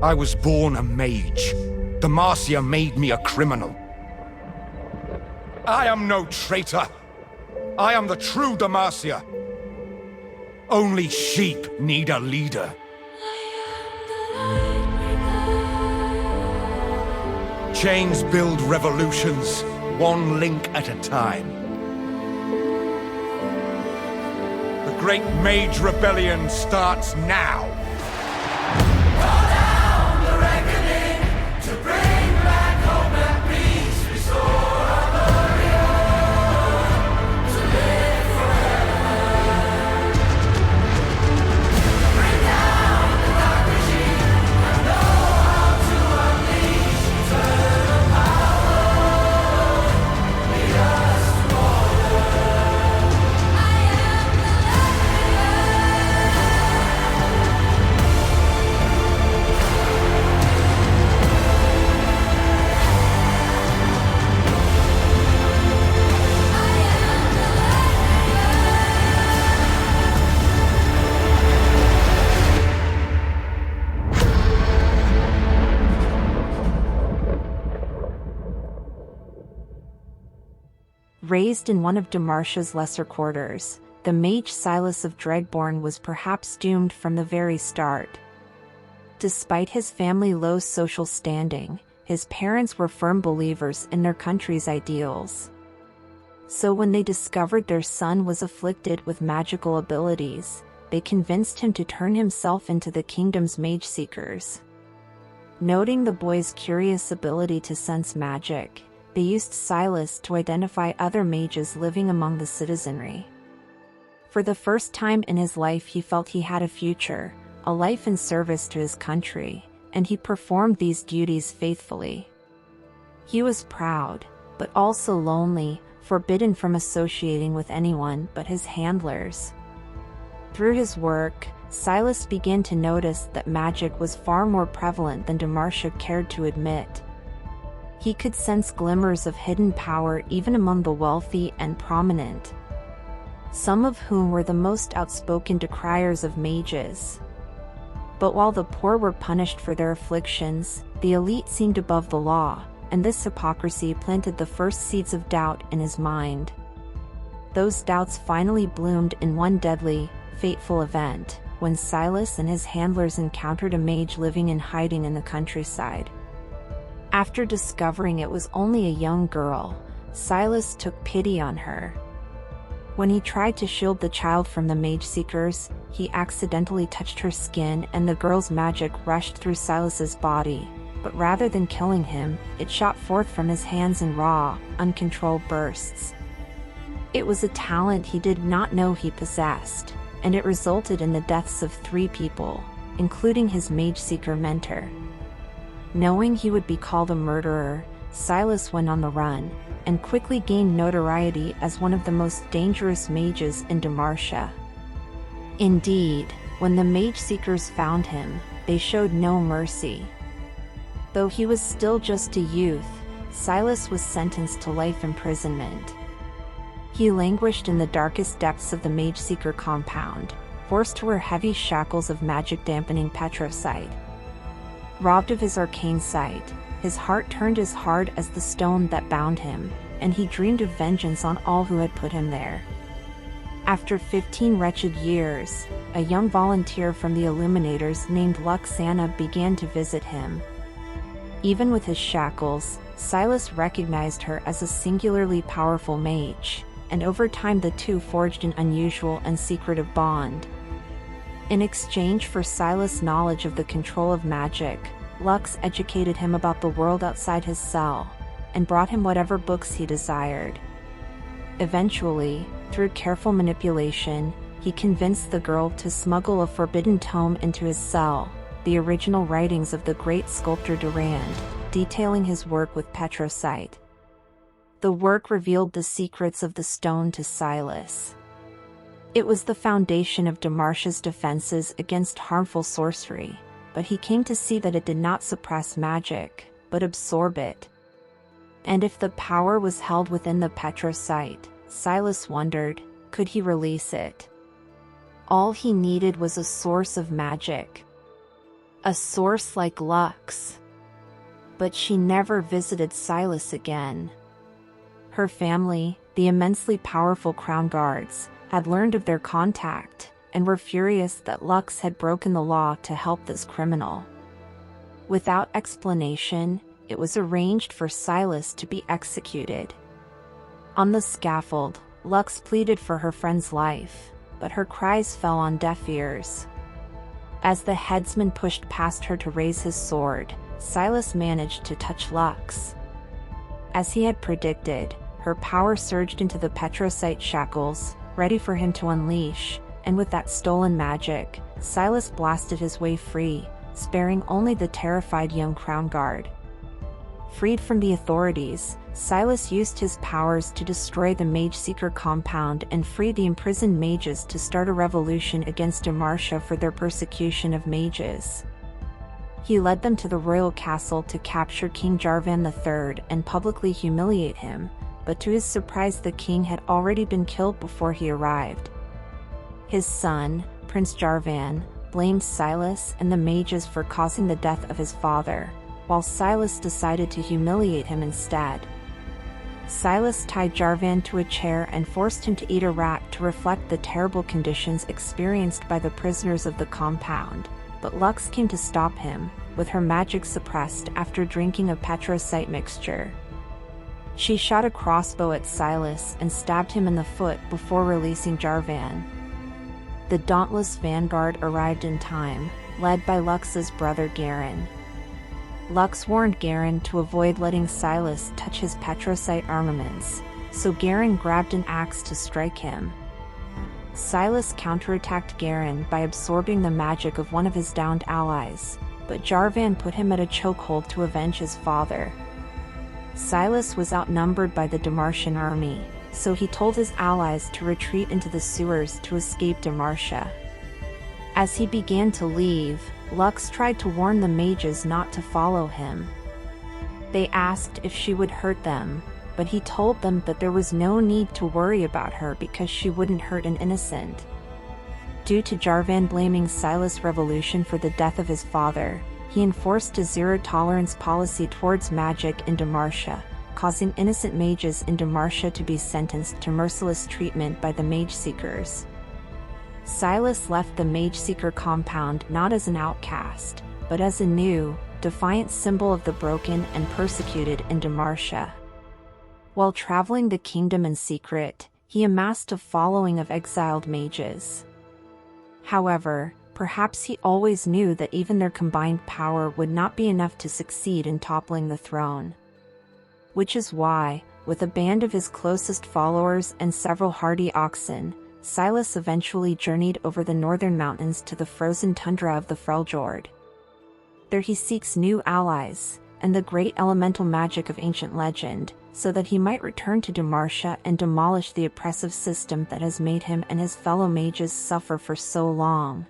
I was born a mage. Demacia made me a criminal. I am no traitor. I am the true Demacia. Only sheep need a leader. Chains build revolutions, one link at a time. The Great Mage Rebellion starts now. Raised in one of Demacia's lesser quarters, the mage Sylas of Dregbourne was perhaps doomed from the very start. Despite his family's low social standing, his parents were firm believers in their country's ideals. So when they discovered their son was afflicted with magical abilities, they convinced him to turn himself into the kingdom's mageseekers. Noting the boy's curious ability to sense magic, they used Sylas to identify other mages living among the citizenry. For the first time in his life he felt he had a future, a life in service to his country, and he performed these duties faithfully. He was proud, but also lonely, forbidden from associating with anyone but his handlers. Through his work, Sylas began to notice that magic was far more prevalent than Demacia cared to admit. He could sense glimmers of hidden power even among the wealthy and prominent, some of whom were the most outspoken decriers of mages. But while the poor were punished for their afflictions, the elite seemed above the law, and this hypocrisy planted the first seeds of doubt in his mind. Those doubts finally bloomed in one deadly, fateful event, when Sylas and his handlers encountered a mage living in hiding in the countryside. After discovering it was only a young girl, Sylas took pity on her. When he tried to shield the child from the mageseekers, he accidentally touched her skin and the girl's magic rushed through Sylas's body, but rather than killing him, it shot forth from his hands in raw, uncontrolled bursts. It was a talent he did not know he possessed, and it resulted in the deaths of 3 people, including his mageseeker mentor. Knowing he would be called a murderer, Sylas went on the run, and quickly gained notoriety as one of the most dangerous mages in Demacia. Indeed, when the mageseekers found him, they showed no mercy. Though he was still just a youth, Sylas was sentenced to life imprisonment. He languished in the darkest depths of the mageseeker compound, forced to wear heavy shackles of magic-dampening petrocite. Robbed of his arcane sight, his heart turned as hard as the stone that bound him, and he dreamed of vengeance on all who had put him there. After 15 wretched years, a young volunteer from the Illuminators named Luxana began to visit him. Even with his shackles, Sylas recognized her as a singularly powerful mage, and over time the two forged an unusual and secretive bond. In exchange for Sylas' knowledge of the control of magic, Lux educated him about the world outside his cell, and brought him whatever books he desired. Eventually, through careful manipulation, he convinced the girl to smuggle a forbidden tome into his cell, the original writings of the great sculptor Durand, detailing his work with petrocite. The work revealed the secrets of the stone to Sylas. It was the foundation of Demacia's defenses against harmful sorcery, but he came to see that it did not suppress magic, but absorb it. And if the power was held within the petrocite, Sylas wondered, could he release it? All he needed was a source of magic. a source like Lux. But she never visited Sylas again. Her family, the immensely powerful Crown Guards, had learned of their contact, and were furious that Lux had broken the law to help this criminal. Without explanation, it was arranged for Sylas to be executed. On the scaffold, Lux pleaded for her friend's life, but her cries fell on deaf ears. As the headsman pushed past her to raise his sword, Sylas managed to touch Lux. As he had predicted, her power surged into the Petrosite shackles, ready for him to unleash, and with that stolen magic, Sylas blasted his way free, sparing only the terrified young Crown Guard. Freed from the authorities, Sylas used his powers to destroy the Mageseeker compound and free the imprisoned mages to start a revolution against Demacia for their persecution of mages. He led them to the royal castle to capture King Jarvan III and publicly humiliate him, but to his surprise the king had already been killed before he arrived. His son, Prince Jarvan, blamed Sylas and the mages for causing the death of his father, while Sylas decided to humiliate him instead. Sylas tied Jarvan to a chair and forced him to eat a rat to reflect the terrible conditions experienced by the prisoners of the compound, but Lux came to stop him, with her magic suppressed after drinking a Petrosite mixture. She shot a crossbow at Sylas and stabbed him in the foot before releasing Jarvan. The dauntless vanguard arrived in time, led by Lux's brother Garen. Lux warned Garen to avoid letting Sylas touch his Petrosite armaments, so Garen grabbed an axe to strike him. Sylas counterattacked Garen by absorbing the magic of one of his downed allies, but Jarvan put him at a chokehold to avenge his father. Sylas was outnumbered by the Demacian army, so he told his allies to retreat into the sewers to escape Demacia. As he began to leave, Lux tried to warn the mages not to follow him. They asked if she would hurt them, but he told them that there was no need to worry about her because she wouldn't hurt an innocent. Due to Jarvan blaming Sylas' revolution for the death of his father, he enforced a zero-tolerance policy towards magic in Demacia, causing innocent mages in Demacia to be sentenced to merciless treatment by the mageseekers. Sylas left the Mageseeker compound not as an outcast, but as a new, defiant symbol of the broken and persecuted in Demacia. While traveling the kingdom in secret, he amassed a following of exiled mages. However, perhaps he always knew that even their combined power would not be enough to succeed in toppling the throne. Which is why, with a band of his closest followers and several hardy oxen, Sylas eventually journeyed over the northern mountains to the frozen tundra of the Freljord. There he seeks new allies, and the great elemental magic of ancient legend, so that he might return to Demacia and demolish the oppressive system that has made him and his fellow mages suffer for so long.